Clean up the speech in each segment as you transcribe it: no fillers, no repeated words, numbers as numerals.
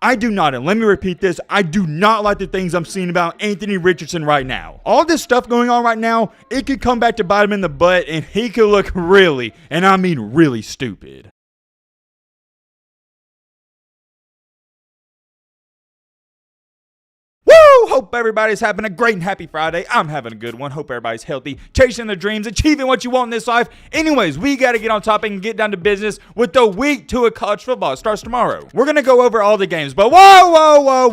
I do not, and let me repeat this, I do not like the things I'm seeing about Anthony Richardson right now. All this stuff going on right now, it could come back to bite him in the butt, and he could look really, and I mean really stupid. Hope everybody's having a great and happy Friday. I'm having a good one. Hope everybody's healthy, chasing their dreams, achieving what you want in this life. Anyways, we got to get on topic and get down to business with the week 2 of college football. It starts tomorrow. We're going to go over all the games, but whoa.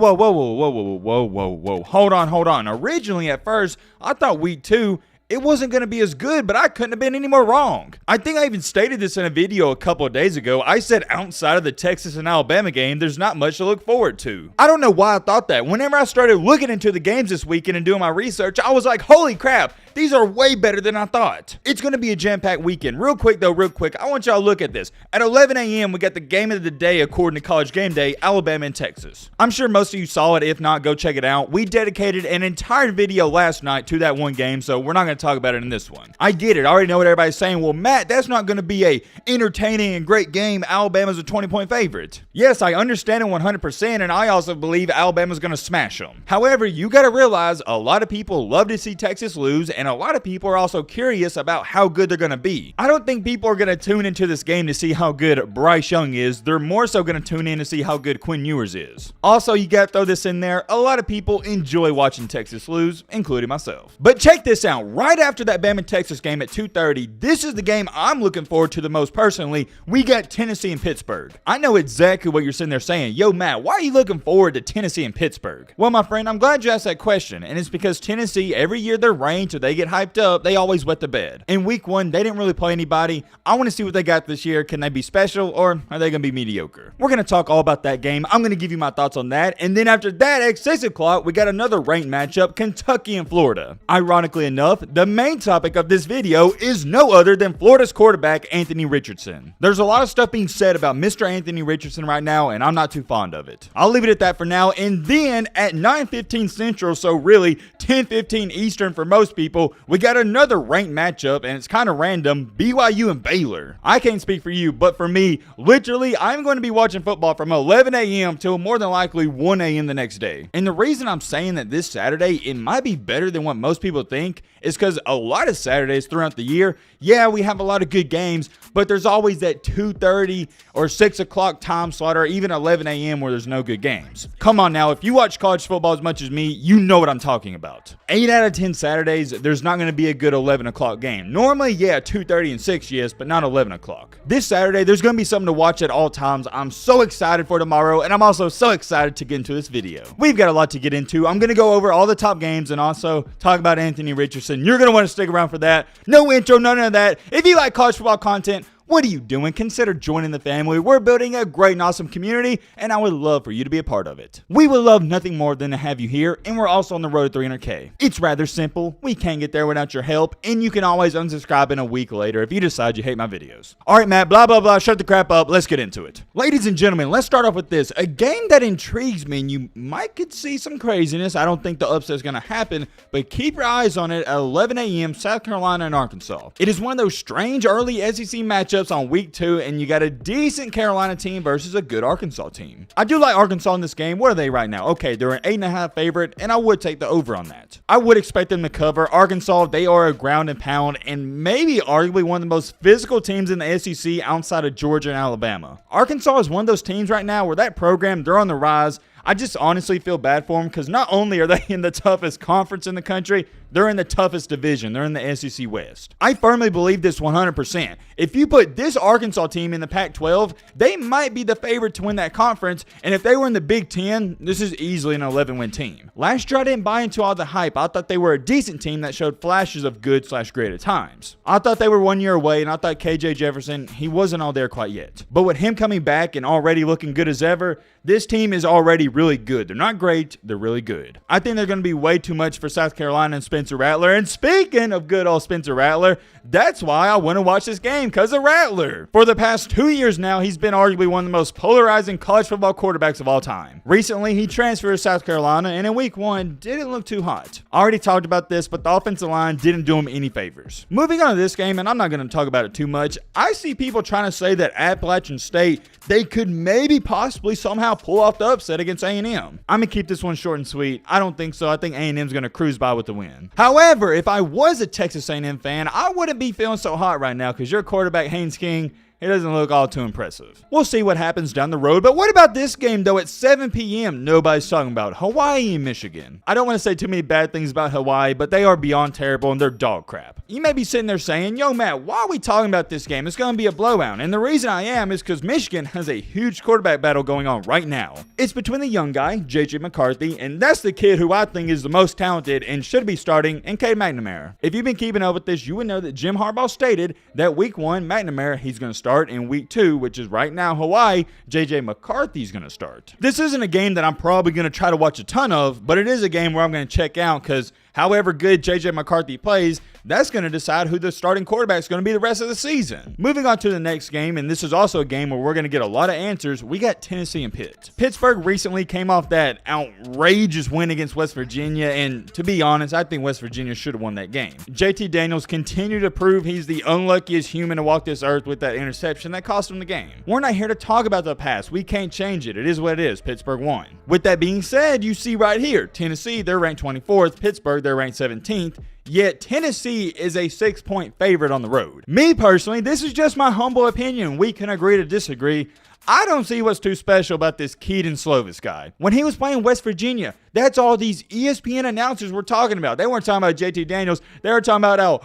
Hold on. Originally, at first, I thought week 2, it wasn't going to be as good, but I couldn't have been any more wrong. I think I even stated this in a video a couple of days ago. I said outside of the Texas and Alabama game, there's not much to look forward to. I don't know why I thought that. Whenever I started looking into the games this weekend and doing my research, I was like, holy crap, these are way better than I thought. It's going to be a jam-packed weekend. Real quick, I want y'all to look at this. At 11 a.m., we got the game of the day according to College Game Day, Alabama and Texas. I'm sure most of you saw it. If not, go check it out. We dedicated an entire video last night to that one game, so we're not going to talk about it in this one. I get it. I already know what everybody's saying. Well, Matt, that's not going to be a entertaining and great game. Alabama's a 20-point favorite. Yes, I understand it 100%, and I also believe Alabama's going to smash them. However, you got to realize a lot of people love to see Texas lose, and a lot of people are also curious about how good they're going to be. I don't think people are going to tune into this game to see how good Bryce Young is. They're more so going to tune in to see how good Quinn Ewers is. Also, you got to throw this in there. A lot of people enjoy watching Texas lose, including myself. But check this out. Right after that Bama-Texas game at 2:30, this is the game I'm looking forward to the most personally. We got Tennessee and Pittsburgh. I know exactly what you're sitting there saying. Yo, Matt, why are you looking forward to Tennessee and Pittsburgh? Well, my friend, I'm glad you asked that question, and it's because Tennessee, every year they're ranked or they get hyped up, they always wet the bed. In week 1, they didn't really play anybody. I want to see what they got this year. Can they be special, or are they going to be mediocre? We're going to talk all about that game. I'm going to give you my thoughts on that, and then after that, at 6 o'clock, we got another ranked matchup, Kentucky and Florida. Ironically enough, the main topic of this video is no other than Florida's quarterback, Anthony Richardson. There's a lot of stuff being said about Mr. Anthony Richardson right now, and I'm not too fond of it. I'll leave it at that for now, and then at 9:15 Central, so really 10:15 Eastern for most people, we got another ranked matchup, and it's kind of random, BYU and Baylor. I can't speak for you, but for me, literally, I'm going to be watching football from 11 a.m. till more than likely 1 a.m. the next day. And the reason I'm saying that this Saturday, it might be better than what most people think, is because a lot of Saturdays throughout the year, yeah, we have a lot of good games, but there's always that 2:30 or 6 o'clock time slot, or even 11 a.m. where there's no good games. Come on now, if you watch college football as much as me, you know what I'm talking about. 8 out of 10 Saturdays, there's not going to be a good 11 o'clock game. Normally, yeah, 2:30 and 6, yes, but not 11 o'clock. This Saturday, there's going to be something to watch at all times. I'm so excited for tomorrow, and I'm also so excited to get into this video. We've got a lot to get into. I'm going to go over all the top games and also talk about Anthony Richardson. You're going to want to stick around for that. No intro, none of that. If you like college football content, what are you doing? Consider joining the family. We're building a great and awesome community, and I would love for you to be a part of it. We would love nothing more than to have you here, and we're also on the road to 300K. It's rather simple. We can't get there without your help, and you can always unsubscribe in a week later if you decide you hate my videos. All right, Matt, blah, blah, blah. Shut the crap up. Let's get into it. Ladies and gentlemen, let's start off with this. A game that intrigues me, and you might could see some craziness. I don't think the upset is going to happen, but keep your eyes on it at 11 a.m., South Carolina and Arkansas. It is one of those strange early SEC matchups on week 2, and you got a decent Carolina team versus a good Arkansas team. I do like Arkansas in this game. What are they right now? Okay, they're an 8.5 favorite, and I would take the over on that. I would expect them to cover. Arkansas, they are a ground and pound, and maybe arguably one of the most physical teams in the SEC outside of Georgia and Alabama. Arkansas is one of those teams right now where that program, they're on the rise. I just honestly feel bad for them because not only are they in the toughest conference in the country, they're in the toughest division. They're in the SEC West. I firmly believe this 100%. If you put this Arkansas team in the Pac-12, they might be the favorite to win that conference. And if they were in the Big Ten, this is easily an 11-win team. Last year, I didn't buy into all the hype. I thought they were a decent team that showed flashes of good/great at times. I thought they were 1 year away, and I thought KJ Jefferson, he wasn't all there quite yet. But with him coming back and already looking good as ever, this team is already really really good. They're not great, they're really good. I think they're going to be way too much for South Carolina and Spencer Rattler. And speaking of good old Spencer Rattler, that's why I want to watch this game, because of Rattler. For the past 2 years now, he's been arguably one of the most polarizing college football quarterbacks of all time. Recently, he transferred to South Carolina, and in week 1, didn't look too hot. I already talked about this, but the offensive line didn't do him any favors. Moving on to this game, and I'm not going to talk about it too much, I see people trying to say that Appalachian State, they could maybe possibly somehow pull off the upset against A&M. I'm going to keep this one short and sweet. I don't think so. I think A&M's going to cruise by with the win. However, if I was a Texas A&M fan, I wouldn't be feeling so hot right now because your quarterback, Haynes King, it doesn't look all too impressive. We'll see what happens down the road, but what about this game, though, at 7 p.m.? Nobody's talking about Hawaii and Michigan. I don't want to say too many bad things about Hawaii, but they are beyond terrible and they're dog crap. You may be sitting there saying, yo, Matt, why are we talking about this game? It's going to be a blowout. And the reason I am is because Michigan has a huge quarterback battle going on right now. It's between the young guy, J.J. McCarthy, and that's the kid who I think is the most talented and should be starting, and Cade McNamara. If you've been keeping up with this, you would know that Jim Harbaugh stated that week 1, McNamara, he's going to start. In week 2, which is right now Hawaii, J.J. McCarthy's going to start. This isn't a game that I'm probably going to try to watch a ton of, but it is a game where I'm going to check out because however good J.J. McCarthy plays, that's going to decide who the starting quarterback is going to be the rest of the season. Moving on to the next game, and this is also a game where we're going to get a lot of answers, we got Tennessee and Pitt. Pittsburgh recently came off that outrageous win against West Virginia, and to be honest, I think West Virginia should have won that game. JT Daniels continued to prove he's the unluckiest human to walk this earth with that interception that cost him the game. We're not here to talk about the past. We can't change it. It is what it is. Pittsburgh won. With that being said, you see right here, Tennessee, they're ranked 24th. Pittsburgh, they're ranked 17th. Yet Tennessee is a 6-point favorite on the road. Me personally, this is just my humble opinion. We can agree to disagree. I don't see what's too special about this Kedon Slovis guy. When he was playing West Virginia, that's all these ESPN announcers were talking about. They weren't talking about JT Daniels. They were talking about,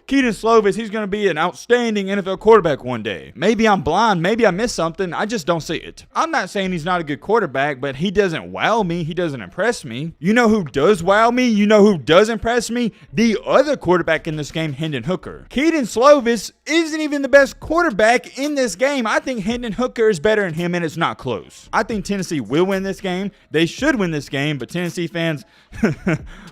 Kedon Slovis, he's going to be an outstanding NFL quarterback one day. Maybe I'm blind. Maybe I missed something. I just don't see it. I'm not saying he's not a good quarterback, but he doesn't wow me. He doesn't impress me. You know who does wow me? You know who does impress me? The other quarterback in this game, Hendon Hooker. Kedon Slovis isn't even the best quarterback in this game. I think Hendon Hooker is better than him, and it's not close. I think Tennessee will win this game. They should win this game, but Tennessee fans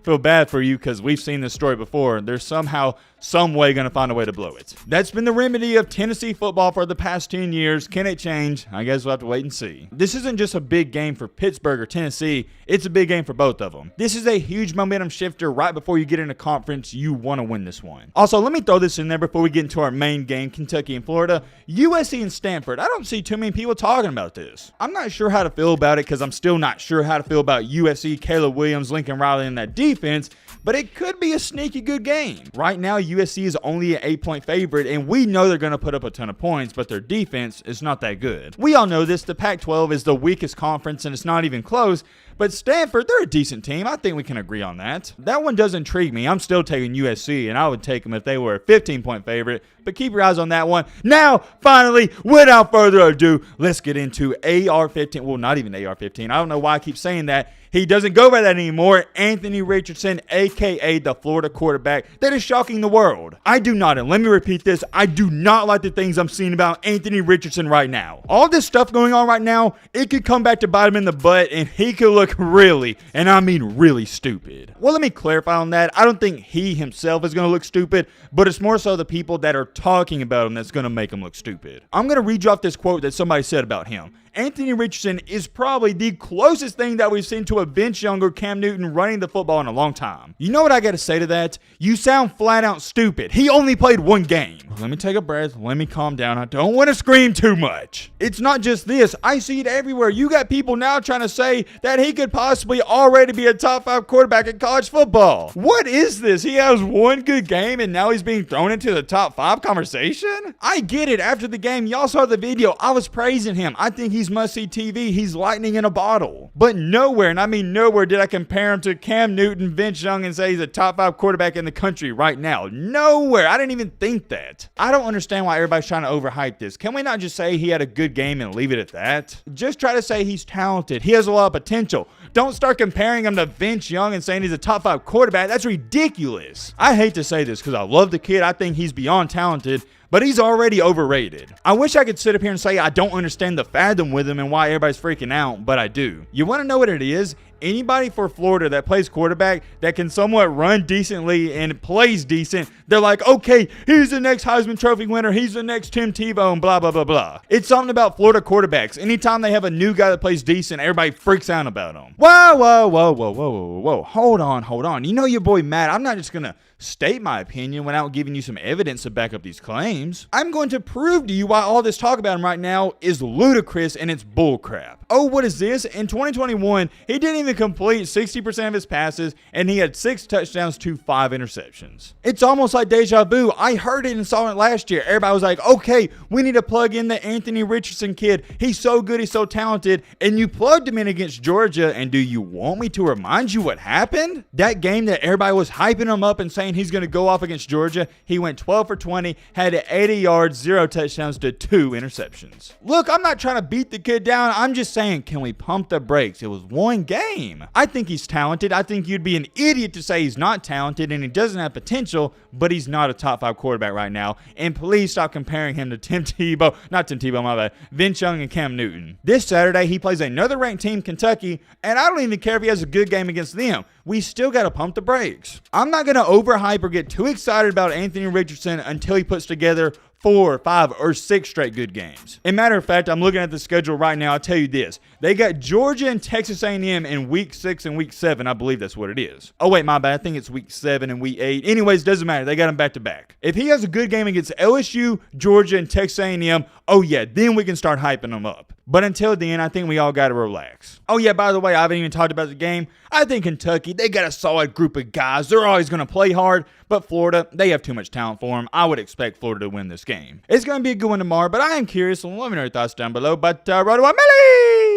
feel bad for you because we've seen this story before. They're somehow, some way going to find a way to blow it. That's been the remedy of Tennessee football for the past 10 years. Can it change? I guess we'll have to wait and see. This isn't just a big game for Pittsburgh or Tennessee. It's a big game for both of them. This is a huge momentum shifter right before you get into conference. You want to win this one. Also, let me throw this in there before we get into our main game, Kentucky and Florida. USC and Stanford. I don't see too many people talking about this. I'm not sure how to feel about it because I'm still not sure how to feel about USC, Caleb Williams, Lincoln Riley, and that defense, but it could be a sneaky good game. Right now, USC is only an 8-point favorite, and we know they're going to put up a ton of points, but their defense is not that good. We all know this. The Pac-12 is the weakest conference, and it's not even close. But Stanford, they're a decent team. I think we can agree on that. That one does intrigue me. I'm still taking USC, and I would take them if they were a 15-point favorite. But keep your eyes on that one. Now, finally, without further ado, let's get into AR-15. Well, not even AR-15. I don't know why I keep saying that. He doesn't go by that anymore. Anthony Richardson, a.k.a. the Florida quarterback that is shocking the world. I do not, and let me repeat this, I do not like the things I'm seeing about Anthony Richardson right now. All this stuff going on right now, it could come back to bite him in the butt, and he could look really, and I mean really stupid. Well, let me clarify on that. I don't think he himself is going to look stupid, but it's more so the people that are talking about him that's going to make him look stupid. I'm going to read you off this quote that somebody said about him. Anthony Richardson is probably the closest thing that we've seen to a Vince Young or Cam Newton running the football in a long time. You know what I got to say to that? You sound flat out stupid. He only played one game. Let me take a breath. Let me calm down. I don't want to scream too much. It's not just this. I see it everywhere. You got people now trying to say that he could possibly already be a top 5 quarterback in college football. What is this? He has one good game and now he's being thrown into the top 5 conversation? I get it. After the game, y'all saw the video. I was praising him. I think he's must-see TV. He's lightning in a bottle. But nowhere, and I mean nowhere, did I compare him to Cam Newton, Vince Young, and say he's a top 5 quarterback in the country right now. Nowhere. I didn't even think that. I don't understand why everybody's trying to overhype this. Can we not just say he had a good game and leave it at that? Just try to say he's talented. He has a lot of potential. Don't start comparing him to Vince Young and saying he's a top 5 quarterback. That's ridiculous. I hate to say this because I love the kid. I think he's beyond talented. but he's already overrated. I wish I could sit up here and say I don't understand the fandom with him and why everybody's freaking out, but I do. You want to know what it is? Anybody for Florida that plays quarterback that can somewhat run decently and plays decent, they're like, okay, he's the next Heisman Trophy winner, he's the next Tim Tebow, and blah, blah, blah, blah. It's something about Florida quarterbacks. Anytime they have a new guy that plays decent, everybody freaks out about him. Whoa. Hold on. You know your boy Matt, I'm not just going to state my opinion without giving you some evidence to back up these claims. I'm going to prove to you why all this talk about him right now is ludicrous and it's bullcrap. Oh, what is this? In 2021, he didn't even complete 60% of his passes, and he had 6 touchdowns to 5 interceptions. It's almost like deja vu. I heard it and saw it last year. Everybody was like, okay, we need to plug in the Anthony Richardson kid. He's so good, he's so talented. And you plugged him in against Georgia, and do you want me to remind you what happened? That game that everybody was hyping him up and saying he's going to go off against Georgia, he went 12 for 20, had 80 yards, 0 touchdowns to 2 interceptions. Look, I'm not trying to beat the kid down. I'm just saying, can we pump the brakes? It was one game. I think he's talented. I think you'd be an idiot to say he's not talented and he doesn't have potential, but he's not a top 5 quarterback right now. And please stop comparing him to Vince Young and Cam Newton. This Saturday, he plays another ranked team, Kentucky, and I don't even care if he has a good game against them. We still got to pump the brakes. I'm not going to overhype or get too excited about Anthony Richardson until he puts together 4, 5, or 6 straight good games. As a matter of fact, I'm looking at the schedule right now. I'll tell you this. They got Georgia and Texas A&M in week 6 and week 7. I believe that's what it is. Oh, wait, my bad. I think it's week 7 and week 8. Anyways, doesn't matter. They got them back to back. If he has a good game against LSU, Georgia, and Texas A&M, oh yeah, then we can start hyping them up. But until then, I think we all got to relax. Oh yeah, by the way, I haven't even talked about the game. I think Kentucky, they got a solid group of guys. They're always going to play hard. But Florida, they have too much talent for them. I would expect Florida to win this game. It's going to be a good one tomorrow, but I am curious. So let me know your thoughts down below. But, right away, Millie!